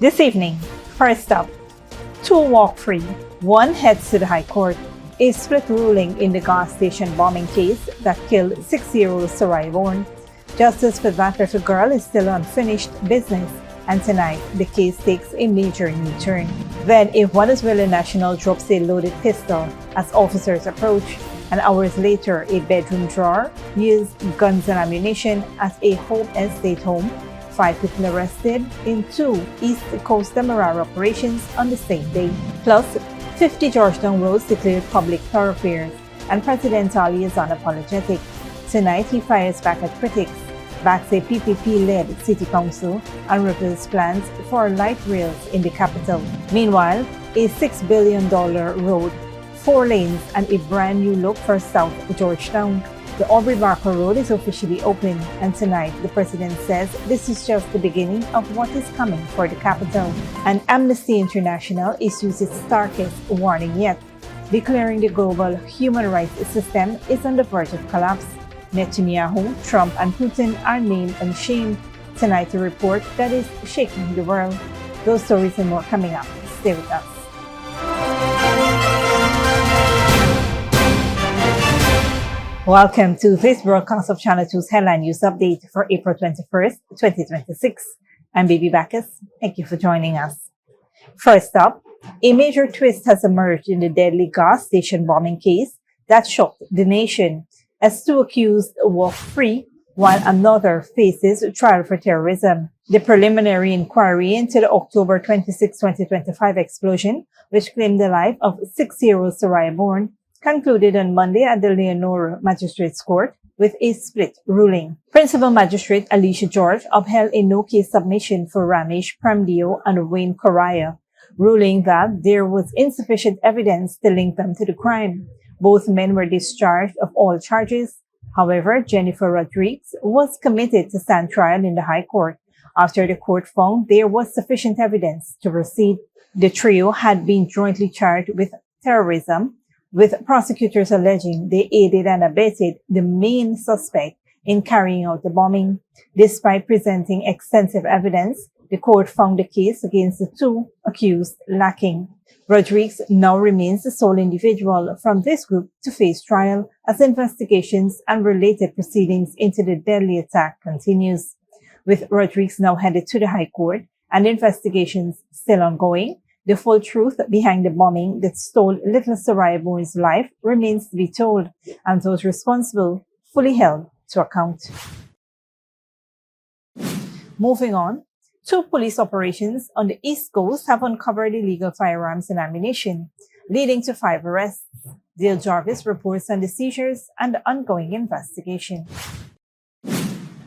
This evening, first up, two walk free, one heads to the High Court. A split ruling in the gas station bombing case that killed 6-year-old Soraya Bourne. Justice for that little girl is still unfinished business, and tonight the case takes a major new turn. Then a Venezuelan national drops a loaded pistol as officers approach, and hours later a bedroom drawer used guns and ammunition as a home estate home. 5 people arrested in 2 East Coast Demerara operations on the same day. Plus, 50 Georgetown roads declared public thoroughfares, and President Ali is unapologetic. Tonight he fires back at critics, backs a PPP-led City Council, and reveals plans for light rails in the capital. Meanwhile, a $6 billion road, 4 lanes, and a brand new look for South Georgetown. The Aubry Barker Road is officially open, and tonight the president says this is just the beginning of what is coming for the capital. And Amnesty International issues its starkest warning yet, declaring the global human rights system is on the verge of collapse. Netanyahu, Trump, and Putin are named and shamed. Tonight a report that is shaking the world. Those stories and more coming up. Stay with us. Welcome to this broadcast of Channel 2's Headline News Update for April 21st, 2026. I'm Baby Bacchus. Thank you for joining us. First up, a major twist has emerged in the deadly gas station bombing case that shocked the nation, as 2 accused walk free while another faces trial for terrorism. The preliminary inquiry into the October 26, 2025 explosion, which claimed the life of 6-year-old Soraya Bourne, concluded on Monday at the Leonora Magistrates Court with a split ruling. Principal Magistrate Alicia George upheld a no-case submission for Ramesh Premdio and Wayne Correa, ruling that there was insufficient evidence to link them to the crime. Both men were discharged of all charges. However, Jennifer Rodriguez was committed to stand trial in the High Court after the court found there was sufficient evidence to proceed. The trio had been jointly charged with terrorism, with prosecutors alleging they aided and abetted the main suspect in carrying out the bombing. Despite presenting extensive evidence, the court found the case against the 2 accused lacking. Rodriguez now remains the sole individual from this group to face trial as investigations and related proceedings into the deadly attack continues. With Rodriguez now headed to the High Court and investigations still ongoing, the full truth behind the bombing that stole little Soraya Bourne's life remains to be told, and those responsible fully held to account. Moving on, 2 police operations on the East Coast have uncovered illegal firearms and ammunition, leading to 5 arrests. Dale Jarvis reports on the seizures and the ongoing investigation.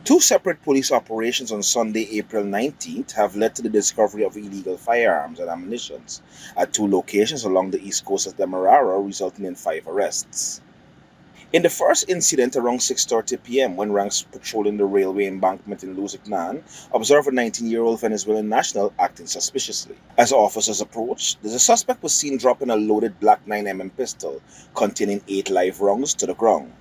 2 separate police operations on Sunday, April 19th have led to the discovery of illegal firearms and ammunition at 2 locations along the east coast of Demerara, resulting in 5 arrests. In the first incident around 6:30 p.m. when ranks patrolling the railway embankment in Lusignan observed a 19-year-old Venezuelan national acting suspiciously. As officers approached, the suspect was seen dropping a loaded black 9mm pistol containing 8 live rounds to the ground.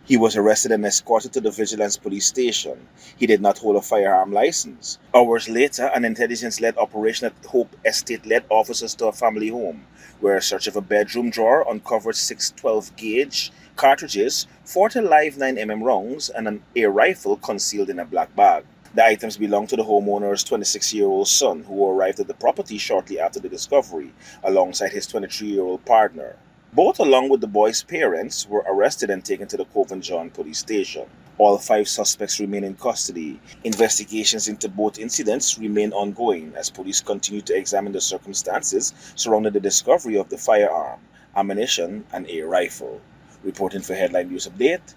He was arrested and escorted to the Vigilance Police Station. He did not hold a firearm license. Hours later, an intelligence-led operation at Hope Estate led officers to a family home, where a search of a bedroom drawer uncovered 6 12-gauge cartridges, 40 live 9mm rounds, and an air rifle concealed in a black bag. The items belonged to the homeowner's 26-year-old son, who arrived at the property shortly after the discovery, alongside his 23-year-old partner. Both, along with the boy's parents, were arrested and taken to the Cove and John police station. All 5 suspects remain in custody. Investigations into both incidents remain ongoing as police continue to examine the circumstances surrounding the discovery of the firearm, ammunition, and air rifle. Reporting for Headline News Update,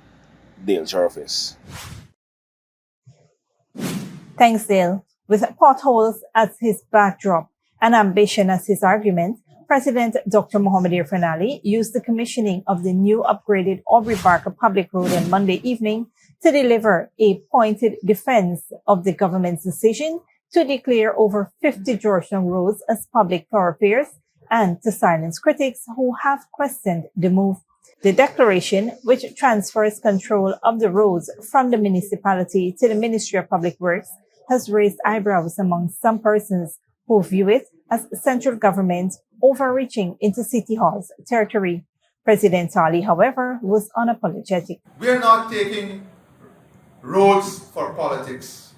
Dale Jarvis. Thanks, Dale. With potholes as his backdrop and ambition as his argument, President Dr. Mohamed Irfan Ali used the commissioning of the new upgraded Aubry Barker Public Road on Monday evening to deliver a pointed defense of the government's decision to declare over 50 Georgetown roads as public thoroughfares and to silence critics who have questioned the move. The declaration, which transfers control of the roads from the municipality to the Ministry of Public Works, has raised eyebrows among some persons who view it as central government overreaching into City Hall's territory. President Ali, however, was unapologetic. We are not taking roads for politics.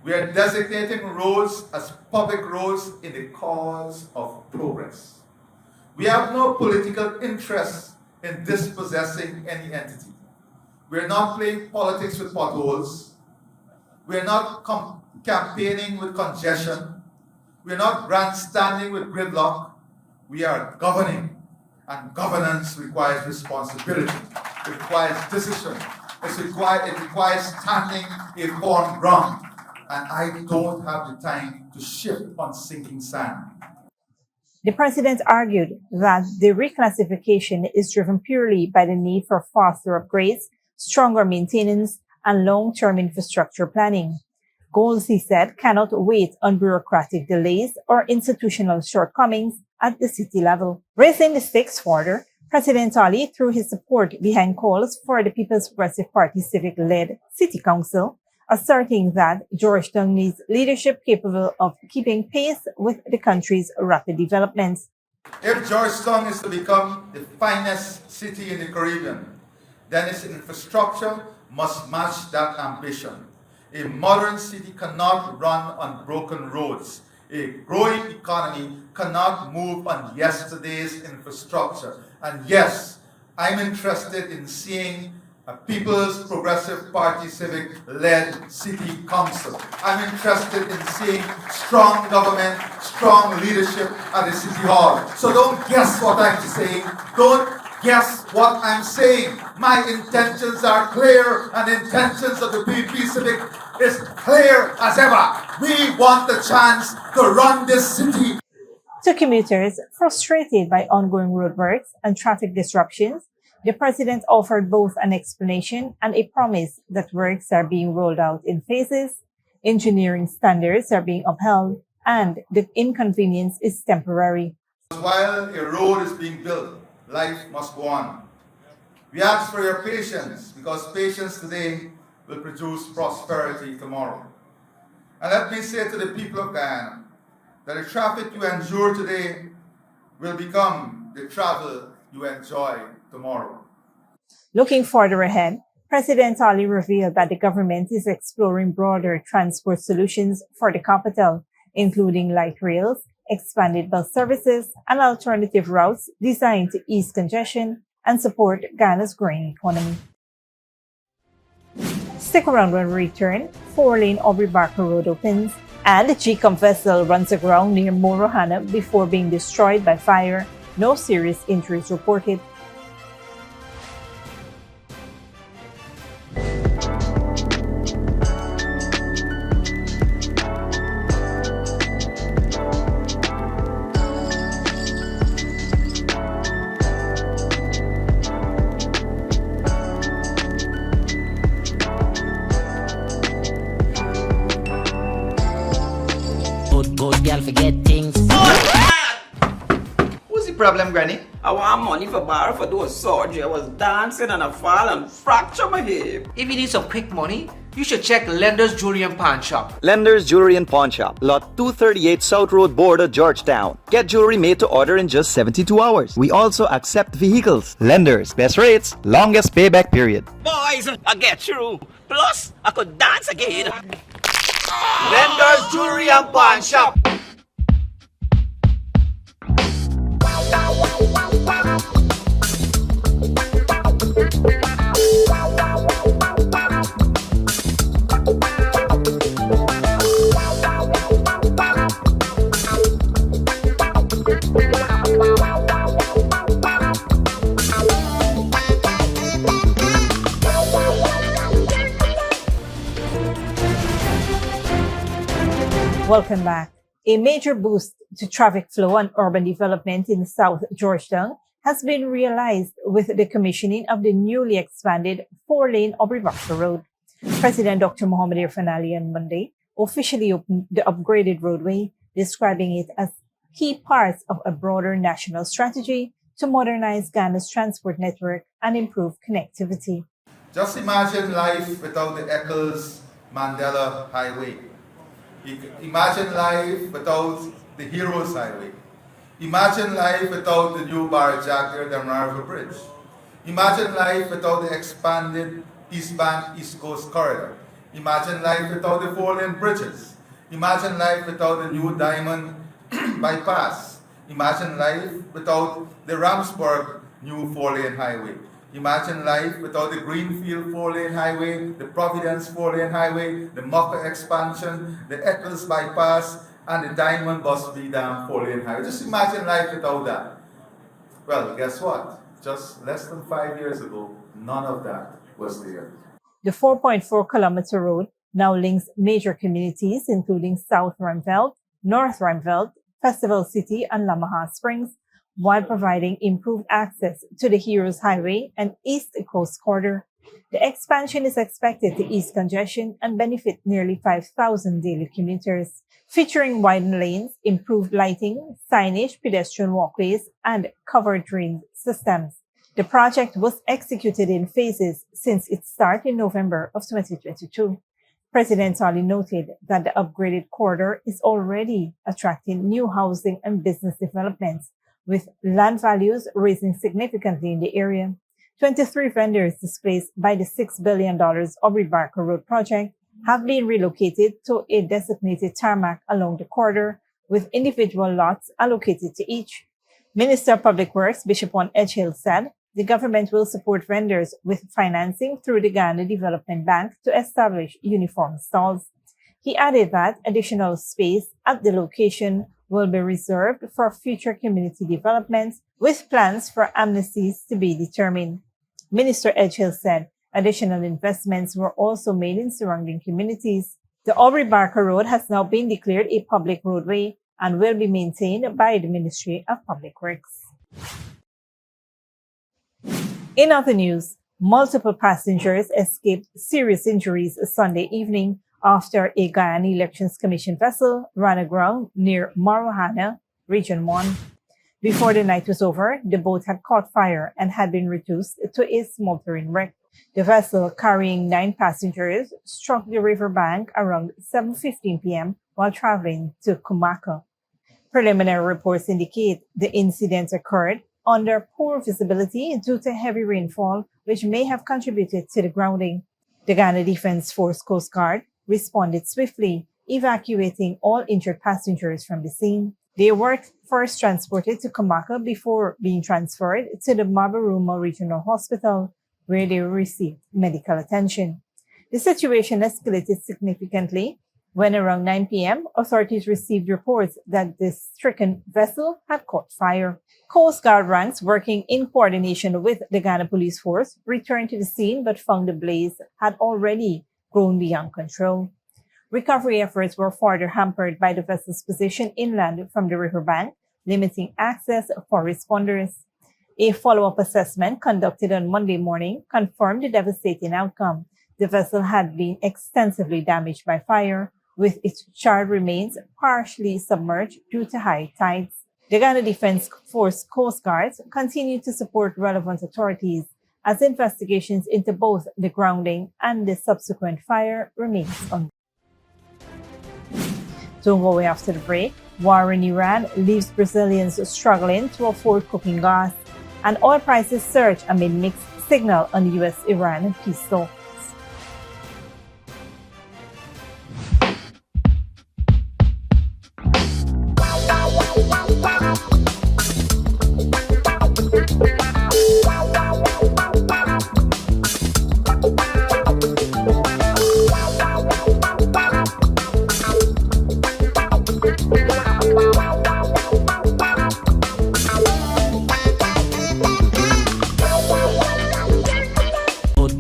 We are designating roads as public roads in the cause of progress. We have no political interest in dispossessing any entity. We are not playing politics with potholes. We are not campaigning with congestion. We are not grandstanding with gridlock. We are governing. And governance requires responsibility. It requires decision. It requires standing a firm ground. And I don't have the time to shift on sinking sand. The president argued that the reclassification is driven purely by the need for faster upgrades, stronger maintenance, and long-term infrastructure planning. Goals, he said, cannot wait on bureaucratic delays or institutional shortcomings at the city level. Raising the stakes further, President Ali threw his support behind calls for the People's Progressive Party civic-led City Council, asserting that Georgetown needs leadership capable of keeping pace with the country's rapid development. If Georgetown is to become the finest city in the Caribbean, then its infrastructure must match that ambition. A modern city cannot run on broken roads. A growing economy cannot move on yesterday's infrastructure. And yes, I'm interested in seeing a People's Progressive Party civic-led City Council. I'm interested in seeing strong government, strong leadership at the City Hall. So don't guess what I'm saying. Don't guess what I'm saying. My intentions are clear, and the intentions of the PPP Civic is clear as ever. We want the chance to run this city. To commuters frustrated by ongoing roadworks and traffic disruptions, the president offered both an explanation and a promise that works are being rolled out in phases, engineering standards are being upheld, and the inconvenience is temporary. While a road is being built, life must go on. We ask for your patience, because patience today will produce prosperity tomorrow. And let me say to the people of Guyana that the traffic you endure today will become the travel you enjoy tomorrow. Looking further ahead, President Ali revealed that the government is exploring broader transport solutions for the capital, including light rails, expanded bus services, and alternative routes designed to ease congestion and support Ghana's growing economy. Stick around when we return. 4-lane Aubry Barker Road opens, and the GCOM vessel runs aground near Morohana before being destroyed by fire. No serious injuries reported. Good girl forget things. What's the problem, Granny? I want money for borrow for those surgery. I was dancing and I fall and fracture my hip. If you need some quick money, you should check Lender's Jewelry and Pawn Shop. Lender's Jewelry and Pawn Shop, Lot 238 South Road Border, Georgetown. Get jewelry made to order in just 72 hours. We also accept vehicles. Lender's, best rates, longest payback period. Boys, I get through. Plus, I could dance again. Lender's Jewelry and Pawn Shop. Welcome back. A major boost to traffic flow and urban development in South Georgetown has been realized with the commissioning of the newly expanded 4-lane Aubrey Barker Road. President Dr. Mohamed Irfan Ali on Monday officially opened the upgraded roadway, describing it as key parts of a broader national strategy to modernize Ghana's transport network and improve connectivity. Just imagine life without the Eccles Mandela Highway. Imagine life without the Heroes Highway. Imagine life without the new Barajagir Demerara Bridge. Imagine life without the expanded East Bank East Coast Corridor. Imagine life without the 4-lane bridges. Imagine life without the new Diamond bypass. Imagine life without the Ramsburg new 4-lane highway. Imagine life without the Greenfield 4-lane highway, the Providence 4-lane highway, the Mocha expansion, the Eccles bypass, and the Diamond Busby Dam 4-lane highway. Just imagine life without that. Well, guess what? Just less than 5 years ago, none of that was there. The 4.4-kilometer road now links major communities including South Ruimveldt, North Ruimveldt, Festival City, and Lamaha Springs, while providing improved access to the Heroes Highway and East Coast Corridor. The expansion is expected to ease congestion and benefit nearly 5,000 daily commuters, featuring widened lanes, improved lighting, signage, pedestrian walkways, and covered drain systems. The project was executed in phases since its start in November of 2022. President Ali noted that the upgraded corridor is already attracting new housing and business developments, with land values rising significantly in the area. 23 vendors displaced by the $6 billion Aubry Barker Road project have been relocated to a designated tarmac along the corridor, with individual lots allocated to each. Minister of Public Works Bishop One Edgehill said the government will support vendors with financing through the Ghana Development Bank to establish uniform stalls. He added that additional space at the location will be reserved for future community developments, with plans for amnesties to be determined. Minister Edgehill said additional investments were also made in surrounding communities. The Aubrey Barker Road has now been declared a public roadway and will be maintained by the Ministry of Public Works. In other news, multiple passengers escaped serious injuries Sunday evening after a Guyana Elections Commission vessel ran aground near Marohana, Region 1. Before the night was over, the boat had caught fire and had been reduced to a smoldering wreck. The vessel, carrying 9 passengers, struck the riverbank around 7:15 p.m. while traveling to Kumaka. Preliminary reports indicate the incident occurred under poor visibility due to heavy rainfall, which may have contributed to the grounding. The Ghana Defense Force Coast Guard responded swiftly, evacuating all injured passengers from the scene. They were first transported to Kumaka before being transferred to the Mabaruma Regional Hospital, where they received medical attention. The situation escalated significantly when around 9 p.m., authorities received reports that the stricken vessel had caught fire. Coast Guard ranks, working in coordination with the Ghana Police Force, returned to the scene but found the blaze had already grown beyond control. Recovery efforts were further hampered by the vessel's position inland from the riverbank, limiting access for responders. A follow-up assessment conducted on Monday morning confirmed the devastating outcome. The vessel had been extensively damaged by fire, with its charred remains partially submerged due to high tides. The Ghana Defense Force Coast Guards continue to support relevant authorities as investigations into both the grounding and the subsequent fire remains ongoing. Don't go away after the break. War in Iran leaves Brazilians struggling to afford cooking gas, and oil prices surge amid mixed signal on US-Iran peace talks.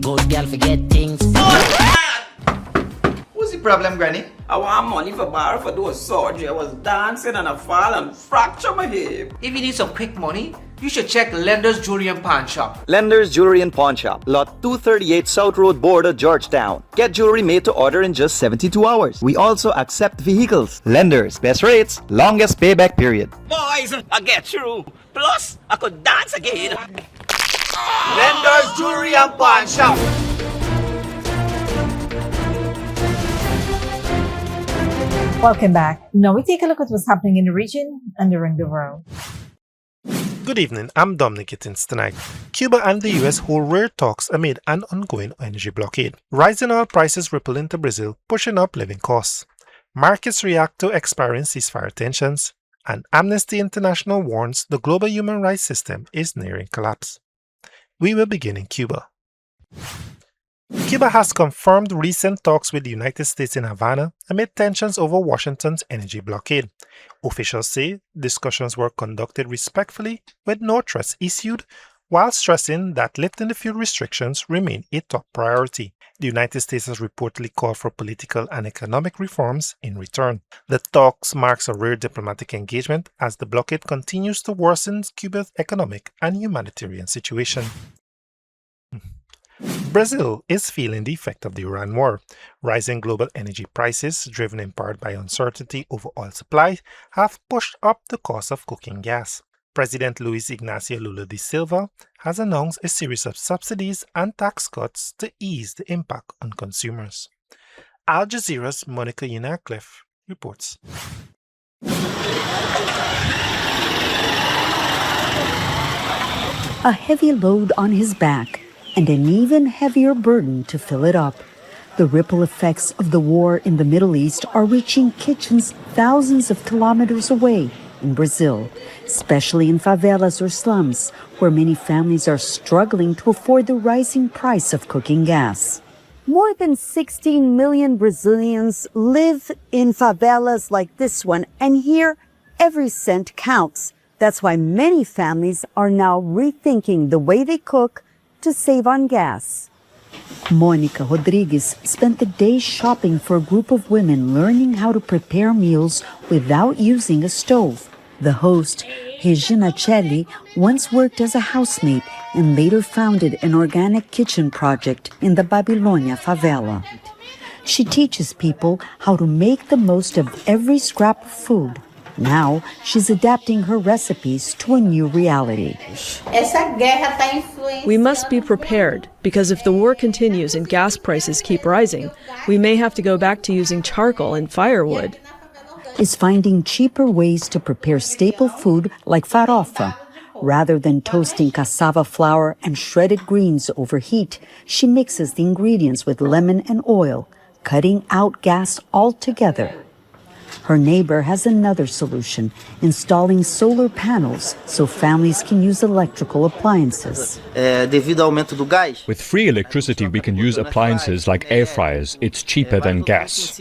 Good girl forget things. What's the problem, Granny? I want money for borrow for those surgery. I was dancing and I fall and fracture my hip. If you need some quick money, you should check Lender's Jewelry and Pawn Shop. Lender's Jewelry and Pawn Shop, Lot 238 South Road Border, Georgetown. Get jewelry made to order in just 72 hours. We also accept vehicles. Lender's, best rates, longest payback period. Boys, I get through. Plus, I could dance again. Lender's Jewelry and Pawn Shop. Welcome back. Now we take a look at what's happening in the region and around the world. Good evening, I'm Dominic Gittins tonight. Cuba and the US hold rare talks amid an ongoing energy blockade. Rising oil prices ripple into Brazil, pushing up living costs. Markets react to expiring ceasefire tensions, and Amnesty International warns the global human rights system is nearing collapse. We will begin in Cuba. Cuba has confirmed recent talks with the United States in Havana amid tensions over Washington's energy blockade. Officials say discussions were conducted respectfully with no threats issued, while stressing that lifting the fuel restrictions remain a top priority. The United States has reportedly called for political and economic reforms in return. The talks marks a rare diplomatic engagement as the blockade continues to worsen Cuba's economic and humanitarian situation. Brazil is feeling the effect of the Iran war. Rising global energy prices, driven in part by uncertainty over oil supply, have pushed up the cost of cooking gas. President Luiz Inácio Lula da Silva has announced a series of subsidies and tax cuts to ease the impact on consumers. Al Jazeera's Monica Yinacliff reports. A heavy load on his back and an even heavier burden to fill it up. The ripple effects of the war in the Middle East are reaching kitchens thousands of kilometers away in Brazil, especially in favelas or slums, where many families are struggling to afford the rising price of cooking gas. More than 16 million Brazilians live in favelas like this one, and here every cent counts. That's why many families are now rethinking the way they cook to save on gas. Monica Rodrigues spent the day shopping for a group of women learning how to prepare meals without using a stove. The host, Regina Celli, once worked as a housemaid and later founded an organic kitchen project in the Babilônia favela. She teaches people how to make the most of every scrap of food. Now, she's adapting her recipes to a new reality. We must be prepared, because if the war continues and gas prices keep rising, we may have to go back to using charcoal and firewood. Is finding cheaper ways to prepare staple food like farofa. Rather than toasting cassava flour and shredded greens over heat, she mixes the ingredients with lemon and oil, cutting out gas altogether. Her neighbor has another solution, installing solar panels so families can use electrical appliances. With free electricity, we can use appliances like air fryers. It's cheaper than gas.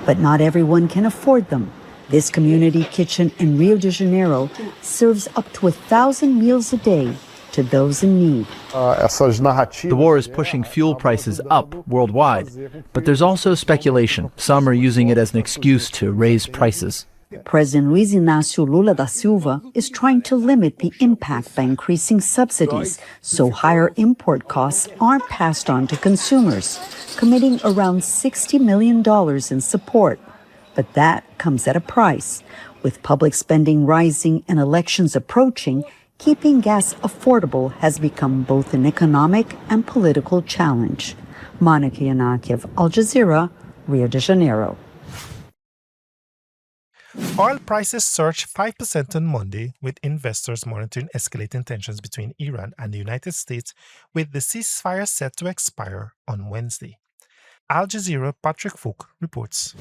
But not everyone can afford them. This community kitchen in Rio de Janeiro serves up to 1,000 meals a day to those in need. The war is pushing fuel prices up worldwide, but there's also speculation. Some are using it as an excuse to raise prices. President Luiz Inácio Lula da Silva is trying to limit the impact by increasing subsidies so higher import costs aren't passed on to consumers, committing around $60 million in support. But that comes at a price. With public spending rising and elections approaching, keeping gas affordable has become both an economic and political challenge. Monica Yanakiev, Al Jazeera, Rio de Janeiro. Oil prices surged 5% on Monday, with investors monitoring escalating tensions between Iran and the United States, with the ceasefire set to expire on Wednesday. Al Jazeera Patrick Folk reports.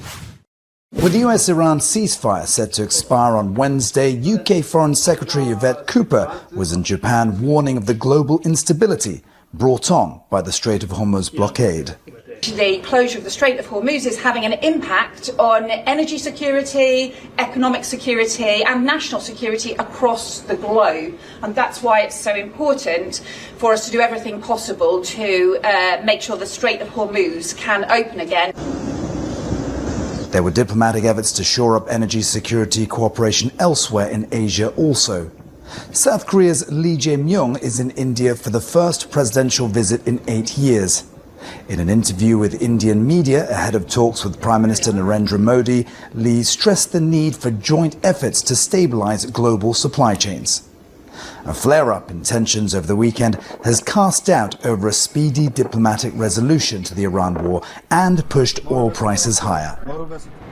With the US-Iran ceasefire set to expire on Wednesday, UK Foreign Secretary Yvette Cooper was in Japan warning of the global instability brought on by the Strait of Hormuz blockade. The closure of the Strait of Hormuz is having an impact on energy security, economic security and national security across the globe. And that's why it's so important for us to do everything possible to make sure the Strait of Hormuz can open again. There were diplomatic efforts to shore up energy security cooperation elsewhere in Asia also. South Korea's Lee Jae-myung is in India for the first presidential visit in 8 years. In an interview with Indian media ahead of talks with Prime Minister Narendra Modi, Lee stressed the need for joint efforts to stabilize global supply chains. A flare-up in tensions over the weekend has cast doubt over a speedy diplomatic resolution to the Iran war and pushed oil prices higher.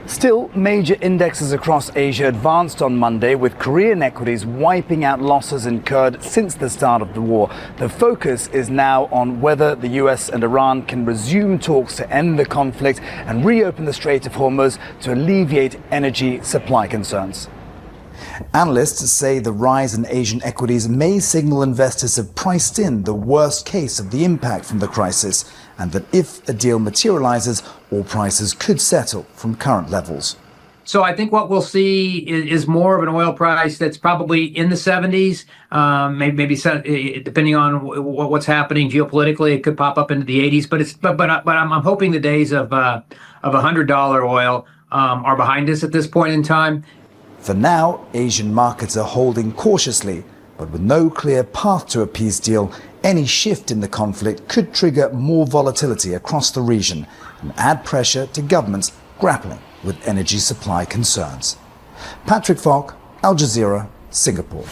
Still, major indexes across Asia advanced on Monday, with Korean equities wiping out losses incurred since the start of the war. The focus is now on whether the US and Iran can resume talks to end the conflict and reopen the Strait of Hormuz to alleviate energy supply concerns. Analysts say the rise in Asian equities may signal investors have priced in the worst case of the impact from the crisis, and that if a deal materializes, oil prices could settle from current levels. So I think what we'll see is more of an oil price that's probably in the 70s, maybe depending on what's happening geopolitically, it could pop up into the 80s. But I'm hoping the days of $100 oil are behind us at this point in time. For now, Asian markets are holding cautiously, but with no clear path to a peace deal, any shift in the conflict could trigger more volatility across the region and add pressure to governments grappling with energy supply concerns. Patrick Falk, Al Jazeera, Singapore.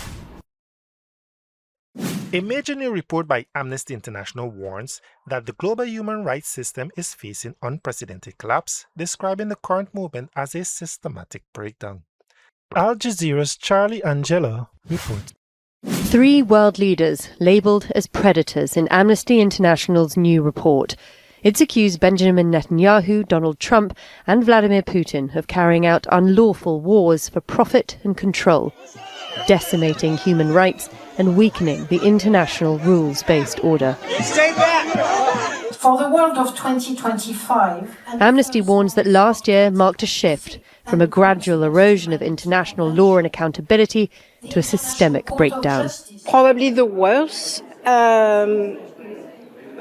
A major new report by Amnesty International warns that the global human rights system is facing unprecedented collapse, describing the current movement as a systematic breakdown. Al Jazeera's Charlie Angelo reports. 3 world leaders labelled as predators in Amnesty International's new report. It's accused Benjamin Netanyahu, Donald Trump and Vladimir Putin of carrying out unlawful wars for profit and control, decimating human rights and weakening the international rules-based order. Stay back! For the world of 2025... Amnesty warns that last year marked a shift from a gradual erosion of international law and accountability to a systemic breakdown. Probably the worst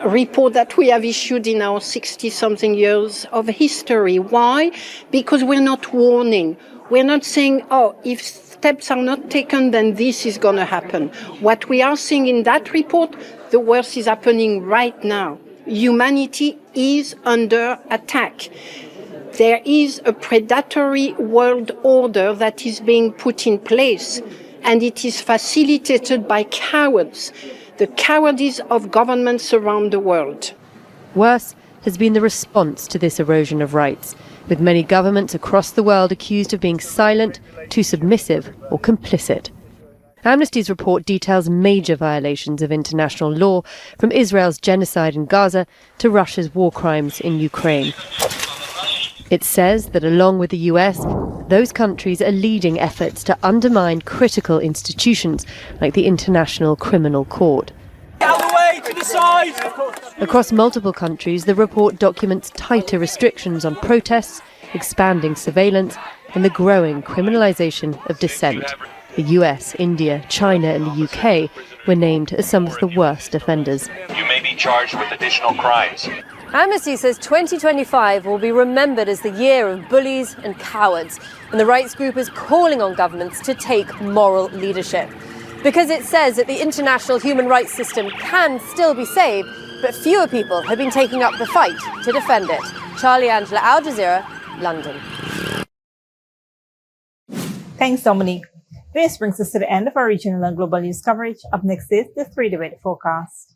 report that we have issued in our 60-something years of history. Why? Because we're not warning. We're not saying, oh, if steps are not taken, then this is going to happen. What we are seeing in that report, the worst is happening right now. Humanity is under attack. There is a predatory world order that is being put in place, and it is facilitated by cowards, the cowardice of governments around the world. Worse has been the response to this erosion of rights, with many governments across the world accused of being silent, too submissive or complicit. Amnesty's report details major violations of international law, from Israel's genocide in Gaza to Russia's war crimes in Ukraine. It says that along with the US, those countries are leading efforts to undermine critical institutions like the International Criminal Court. Out of the way, to the side! Across multiple countries, the report documents tighter restrictions on protests, expanding surveillance, and the growing criminalisation of dissent. The US, India, China and the UK were named as some of the worst offenders. You may be charged with additional crimes. Amnesty says 2025 will be remembered as the year of bullies and cowards, and the rights group is calling on governments to take moral leadership. Because it says that the international human rights system can still be saved, but fewer people have been taking up the fight to defend it. Charlie Angela, Al Jazeera, London. Thanks, Dominique. This brings us to the end of our regional and global news coverage. Up next is the 3-day weather forecast.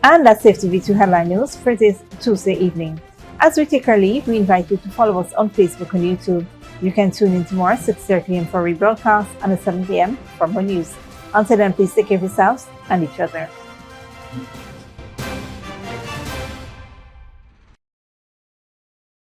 And that's Safe TV2 Headline News for this Tuesday evening. As we take our leave, we invite you to follow us on Facebook and YouTube. You can tune in tomorrow 6:30 a.m. for rebroadcast and at 7 p.m. for more news. Until then, please take care of yourselves and each other.